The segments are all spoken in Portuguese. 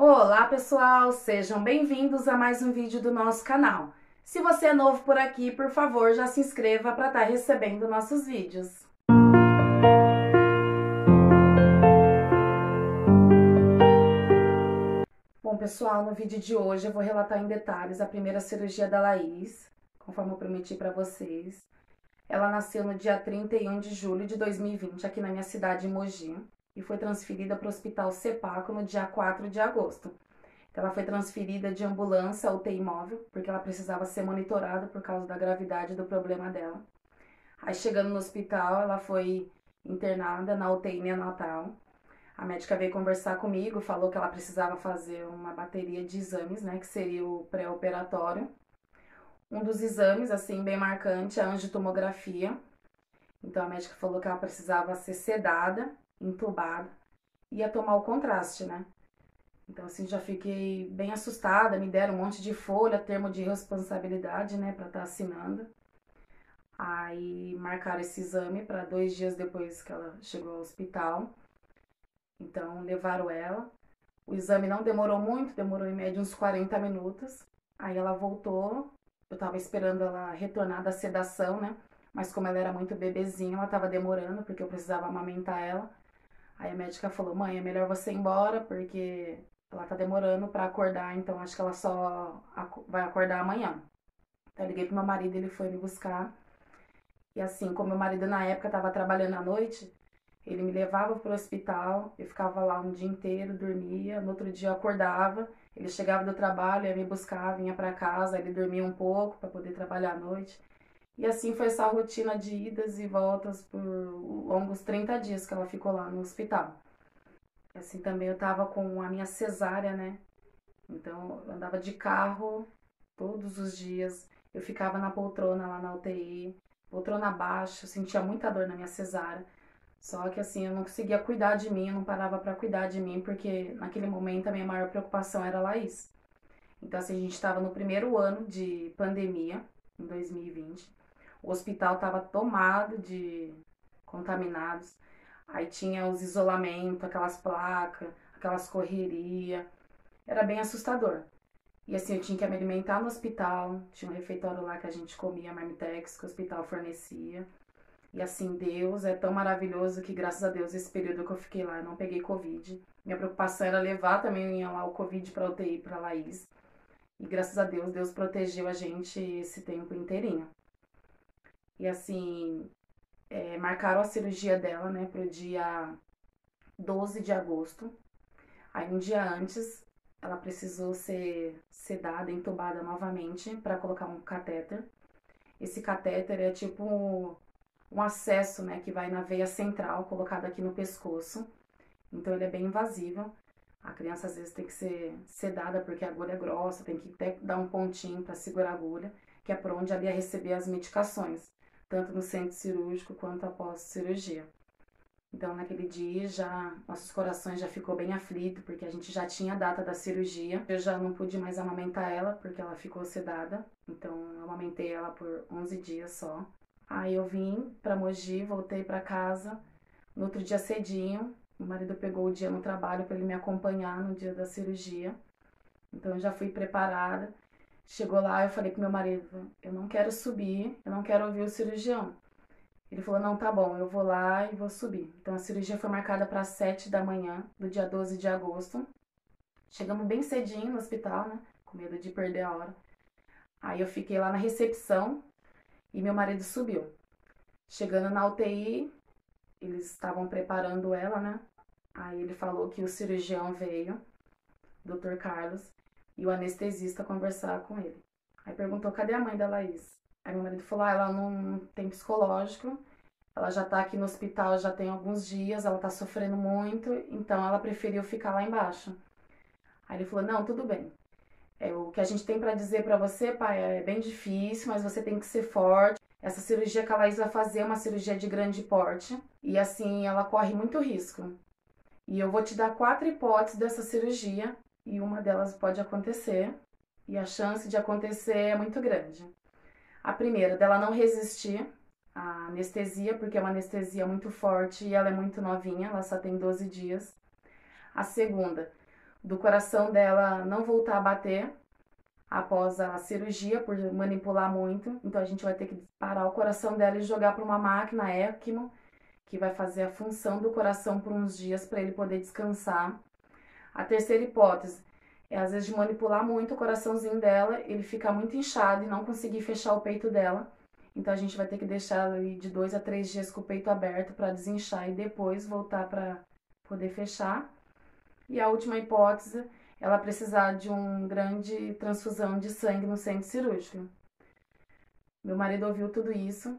Olá pessoal, sejam bem-vindos a mais um vídeo do nosso canal. Se você é novo por aqui, por favor, já se inscreva para estar recebendo nossos vídeos. Bom pessoal, no vídeo de hoje eu vou relatar em detalhes a primeira cirurgia da Laís, conforme eu prometi para vocês. Ela nasceu no dia 31 de julho de 2020 aqui na minha cidade, Mogi, e foi transferida para o Hospital Sepaco no dia 4 de agosto. Ela foi transferida de ambulância a UTI móvel, porque ela precisava ser monitorada por causa da gravidade do problema dela. Aí chegando no hospital, ela foi internada na UTI neonatal. A médica veio conversar comigo, falou que ela precisava fazer uma bateria de exames, né, que seria o pré-operatório. Um dos exames, assim, bem marcante, é a angiotomografia. Então a médica falou que ela precisava ser sedada, entubada, e ia tomar o contraste, né? Então, assim, já fiquei bem assustada, me deram um monte de folha, termo de responsabilidade, né, pra estar assinando. Aí marcaram esse exame para 2 dias depois que ela chegou ao hospital. Então, levaram ela. O exame não demorou muito, demorou em média uns 40 minutos. Aí ela voltou, eu tava esperando ela retornar da sedação, né, mas como ela era muito bebezinha, ela tava demorando, porque eu precisava amamentar ela. Aí a médica falou, mãe, é melhor você ir embora, porque ela tá demorando pra acordar, então acho que ela só vai acordar amanhã. Então eu liguei pro meu marido, ele foi me buscar. E assim, como meu marido na época tava trabalhando à noite, ele me levava pro hospital, eu ficava lá um dia inteiro, dormia, no outro dia eu acordava, ele chegava do trabalho, ia me buscar, vinha pra casa, ele dormia um pouco pra poder trabalhar à noite. E assim foi essa rotina de idas e voltas por longos 30 dias que ela ficou lá no hospital. Assim também eu tava com a minha cesárea, né? Então eu andava de carro todos os dias. Eu ficava na poltrona lá na UTI, poltrona abaixo, eu sentia muita dor na minha cesárea. Só que assim, eu não conseguia cuidar de mim, eu não parava pra cuidar de mim, porque naquele momento a minha maior preocupação era a Laís. Então assim, a gente estava no primeiro ano de pandemia, em 2020. O hospital estava tomado de contaminados. Aí tinha os isolamentos, aquelas placas, aquelas correrias. Era bem assustador. E assim, eu tinha que me alimentar no hospital. Tinha um refeitório lá que a gente comia marmitex, que o hospital fornecia. E assim, Deus é tão maravilhoso que, graças a Deus, esse período que eu fiquei lá, eu não peguei Covid. Minha preocupação era levar também lá o Covid para UTI, para Laís. E graças a Deus, Deus protegeu a gente esse tempo inteirinho. E assim, marcaram a cirurgia dela, né, pro dia 12 de agosto. Aí um dia antes, ela precisou ser sedada, entubada novamente para colocar um catéter. Esse catéter é tipo um acesso, né, que vai na veia central, colocado aqui no pescoço. Então ele é bem invasivo. A criança às vezes tem que ser sedada porque a agulha é grossa, tem que até dar um pontinho para segurar a agulha, que é por onde ela ia receber as medicações, tanto no centro cirúrgico quanto após cirurgia. Então, naquele dia, já nossos corações já ficou bem aflitos, porque a gente já tinha a data da cirurgia. Eu já não pude mais amamentar ela, porque ela ficou sedada. Então, eu amamentei ela por 11 dias só. Aí eu vim pra Mogi, voltei pra casa. No outro dia cedinho, meu marido pegou o dia no trabalho para ele me acompanhar no dia da cirurgia. Então, eu já fui preparada. Chegou lá, eu falei pro meu marido, eu não quero subir, eu não quero ouvir o cirurgião. Ele falou, não, tá bom, eu vou lá e vou subir. Então a cirurgia foi marcada para 7 da manhã, do dia 12 de agosto. Chegamos bem cedinho no hospital, né? Com medo de perder a hora. Aí eu fiquei lá na recepção e meu marido subiu. Chegando na UTI, eles estavam preparando ela, né? Aí ele falou que o cirurgião veio, Dr. Carlos, e o anestesista conversar com ele. Aí perguntou, cadê a mãe da Laís? Aí meu marido falou, ela não tem psicológico, ela já tá aqui no hospital já tem alguns dias, ela tá sofrendo muito, então ela preferiu ficar lá embaixo. Aí ele falou, não, tudo bem. O que a gente tem para dizer para você, pai, é bem difícil, mas você tem que ser forte. Essa cirurgia que a Laís vai fazer é uma cirurgia de grande porte, e assim, ela corre muito risco. E eu vou te dar 4 hipóteses dessa cirurgia, e uma delas pode acontecer, e a chance de acontecer é muito grande. A primeira, dela não resistir à anestesia, porque é uma anestesia muito forte e ela é muito novinha, ela só tem 12 dias. A segunda, do coração dela não voltar a bater após a cirurgia por manipular muito. Então a gente vai ter que parar o coração dela e jogar para uma máquina ECMO, que vai fazer a função do coração por uns dias para ele poder descansar. A terceira hipótese é às vezes de manipular muito o coraçãozinho dela, ele ficar muito inchado e não conseguir fechar o peito dela. Então a gente vai ter que deixar ali de 2 a 3 dias com o peito aberto para desinchar e depois voltar para poder fechar. E a última hipótese, ela precisar de uma grande transfusão de sangue no centro cirúrgico. Meu marido ouviu tudo isso,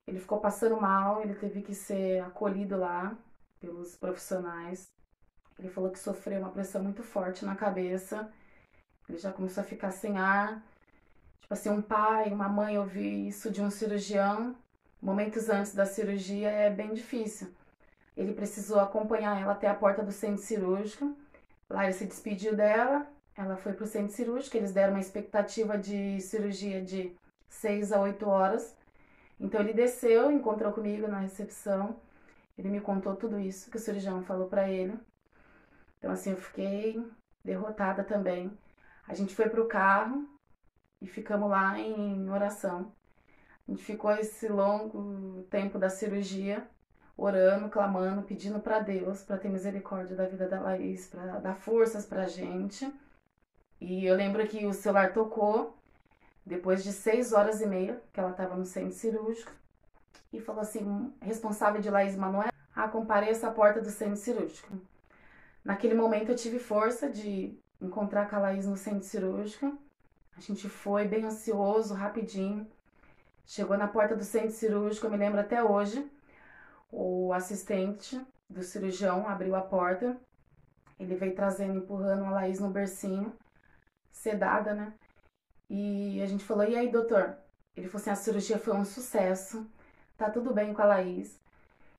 ele ficou passando mal, ele teve que ser acolhido lá pelos profissionais. Ele falou que sofreu uma pressão muito forte na cabeça, ele já começou a ficar sem ar. Tipo assim, um pai, uma mãe ouvir isso de um cirurgião, momentos antes da cirurgia, é bem difícil. Ele precisou acompanhar ela até a porta do centro cirúrgico. Lá ele se despediu dela, ela foi para o centro cirúrgico, eles deram uma expectativa de cirurgia de 6 a 8 horas. Então ele desceu, encontrou comigo na recepção, ele me contou tudo isso que o cirurgião falou para ele. Então assim, eu fiquei derrotada também. A gente foi pro carro e ficamos lá em oração. A gente ficou esse longo tempo da cirurgia orando, clamando, pedindo para Deus para ter misericórdia da vida da Laís, para dar forças pra gente. E eu lembro que o celular tocou depois de 6 horas e meia que ela estava no centro cirúrgico e falou assim: responsável de Laís Manoela, compareça à porta do centro cirúrgico. Naquele momento eu tive força de encontrar com a Laís no centro cirúrgico. A gente foi bem ansioso, rapidinho. Chegou na porta do centro cirúrgico, eu me lembro até hoje. O assistente do cirurgião abriu a porta. Ele veio trazendo, empurrando a Laís no bercinho, sedada, né? E a gente falou: e aí, doutor? Ele falou assim: a cirurgia foi um sucesso, tá tudo bem com a Laís.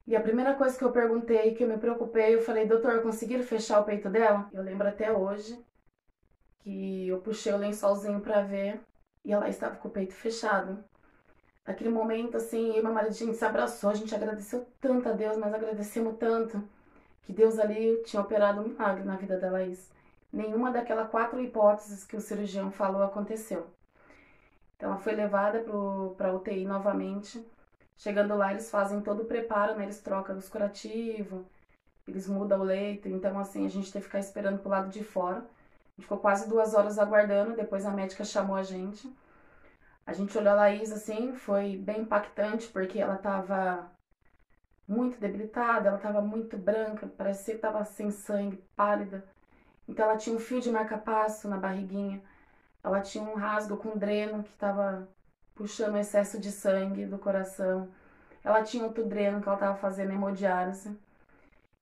E a primeira coisa que eu perguntei, que eu me preocupei, eu falei: doutor, conseguiram fechar o peito dela? Eu lembro até hoje que eu puxei o lençolzinho pra ver e ela estava com o peito fechado. Naquele momento, assim, eu e meu marido, a gente se abraçou, a gente agradeceu tanto a Deus, mas agradecemos tanto que Deus ali tinha operado um milagre na vida da Laís. Nenhuma daquelas 4 hipóteses que o cirurgião falou aconteceu. Então ela foi levada para UTI novamente. Chegando lá, eles fazem todo o preparo, né? Eles trocam os curativos, eles mudam o leito. Então, assim, a gente teve que ficar esperando pro lado de fora. A gente ficou quase 2 horas aguardando, depois a médica chamou a gente. A gente olhou a Laís, assim, foi bem impactante, porque ela tava muito debilitada, ela tava muito branca, parecia que tava sem sangue, pálida. Então ela tinha um fio de marca-passo na barriguinha, ela tinha um rasgo com dreno que tava puxando excesso de sangue do coração. Ela tinha outro dreno que ela tava fazendo hemodiálise.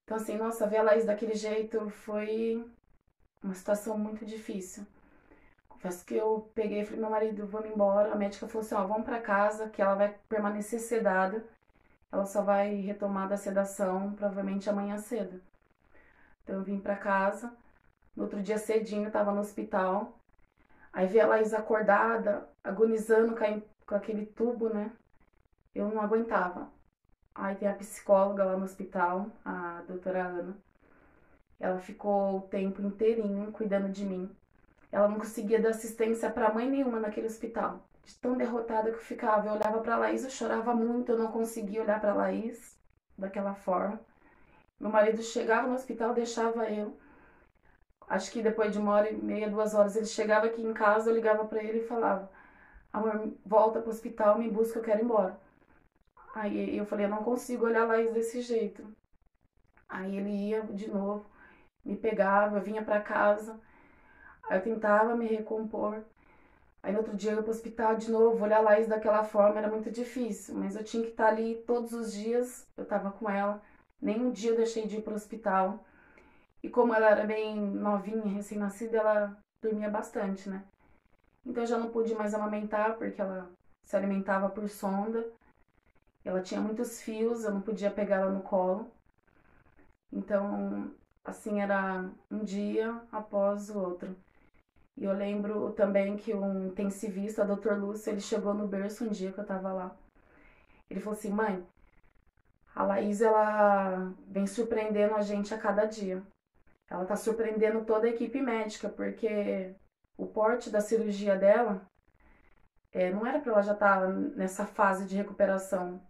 Então assim, nossa, ver a Laís daquele jeito foi uma situação muito difícil. Confesso que eu peguei e falei: meu marido, vamos embora. A médica falou assim: ó, vamos para casa, que ela vai permanecer sedada. Ela só vai retomar da sedação provavelmente amanhã cedo. Então eu vim para casa. No outro dia cedinho eu tava no hospital. Aí vi a Laís acordada, agonizando com aquele tubo, né? Eu não aguentava. Aí tem a psicóloga lá no hospital, a doutora Ana. Ela ficou o tempo inteirinho cuidando de mim. Ela não conseguia dar assistência para mãe nenhuma naquele hospital. De tão derrotada que eu ficava. Eu olhava para Laís, eu chorava muito, eu não conseguia olhar para Laís daquela forma. Meu marido chegava no hospital, deixava eu. Acho que depois de 1h30, 2 horas, ele chegava aqui em casa, eu ligava para ele e falava: amor, volta pro hospital, me busca, eu quero ir embora. Aí eu falei: eu não consigo olhar Laís desse jeito. Aí ele ia de novo, me pegava, eu vinha para casa. Aí eu tentava me recompor. Aí no outro dia eu ia pro hospital de novo, olhar a Laís daquela forma era muito difícil. Mas eu tinha que estar ali todos os dias, eu tava com ela. Nenhum dia eu deixei de ir pro hospital. E como ela era bem novinha, recém-nascida, ela dormia bastante, né? Então eu já não pude mais amamentar, porque ela se alimentava por sonda. Ela tinha muitos fios, eu não podia pegar ela no colo. Então, assim, era um dia após o outro. E eu lembro também que um intensivista, o Dr. Lúcio, ele chegou no berço um dia que eu tava lá. Ele falou assim: mãe, a Laís, ela vem surpreendendo a gente a cada dia. Ela tá surpreendendo toda a equipe médica, porque o porte da cirurgia dela não era para ela já estar nessa fase de recuperação.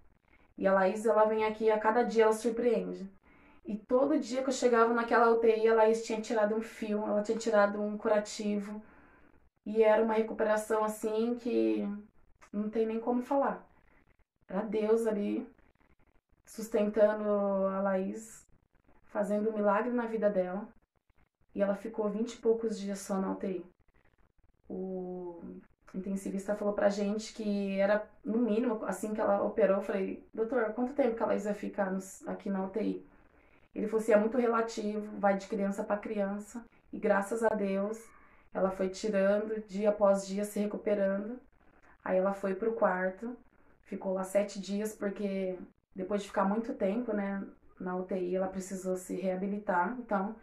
E a Laís, ela vem aqui, a cada dia ela surpreende. E todo dia que eu chegava naquela UTI, a Laís tinha tirado um fio, ela tinha tirado um curativo. E era uma recuperação assim que não tem nem como falar. Era Deus ali sustentando a Laís, fazendo um milagre na vida dela. E ela ficou 20 e poucos dias só na UTI. O intensivista falou pra gente que era no mínimo, assim que ela operou, eu falei, doutor, quanto tempo que a Laís vai ficar aqui na UTI? Ele falou assim, é muito relativo, vai de criança para criança. E graças a Deus, ela foi tirando, dia após dia, se recuperando. Aí ela foi pro quarto, ficou lá 7 dias, porque depois de ficar muito tempo, né, na UTI, ela precisou se reabilitar. Então,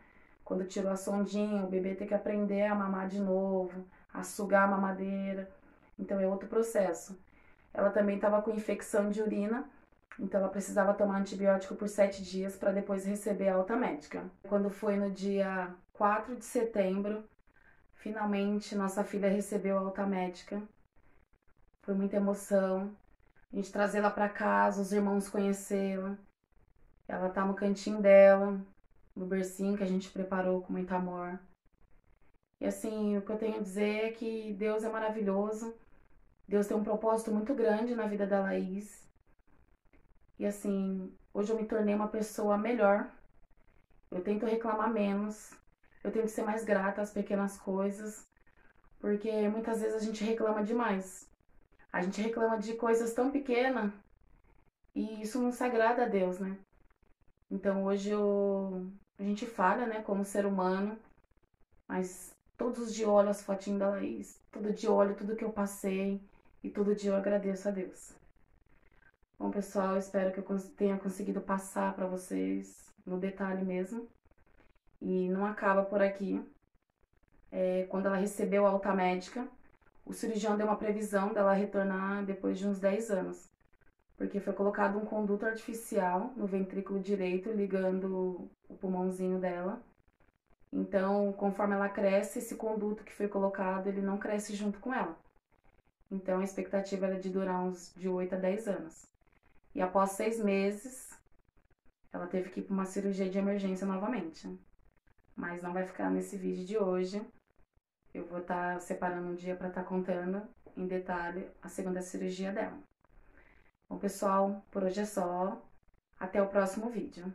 quando tirou a sondinha, o bebê tem que aprender a mamar de novo, a sugar a mamadeira. Então, é outro processo. Ela também estava com infecção de urina, então ela precisava tomar antibiótico por 7 dias para depois receber a alta médica. Quando foi no dia 4 de setembro, finalmente nossa filha recebeu a alta médica. Foi muita emoção. A gente trazê-la para casa, os irmãos conhecê-la. Ela tá no cantinho dela, no bercinho que a gente preparou com muito amor. E assim, o que eu tenho a dizer é que Deus é maravilhoso. Deus tem um propósito muito grande na vida da Laís. E assim, hoje eu me tornei uma pessoa melhor. Eu tento reclamar menos. Eu tento ser mais grata às pequenas coisas. Porque muitas vezes a gente reclama demais. A gente reclama de coisas tão pequenas e isso não se agrada a Deus, né? Então hoje a gente falha, né, como ser humano, mas todos os dias eu olho as fotinhas da Laís, todo dia eu olho tudo que eu passei e todo dia eu agradeço a Deus. Bom, pessoal, eu espero que eu tenha conseguido passar para vocês no detalhe mesmo. E não acaba por aqui. Quando ela recebeu a alta médica, o cirurgião deu uma previsão dela retornar depois de uns 10 anos. Porque foi colocado um conduto artificial no ventrículo direito, ligando o pulmãozinho dela. Então, conforme ela cresce, esse conduto que foi colocado, ele não cresce junto com ela. Então, a expectativa era de durar uns de 8 a 10 anos. E após 6 meses, ela teve que ir para uma cirurgia de emergência novamente. Mas não vai ficar nesse vídeo de hoje. Eu vou estar separando um dia para estar contando em detalhe a segunda cirurgia dela. Bom, pessoal, por hoje é só. Até o próximo vídeo.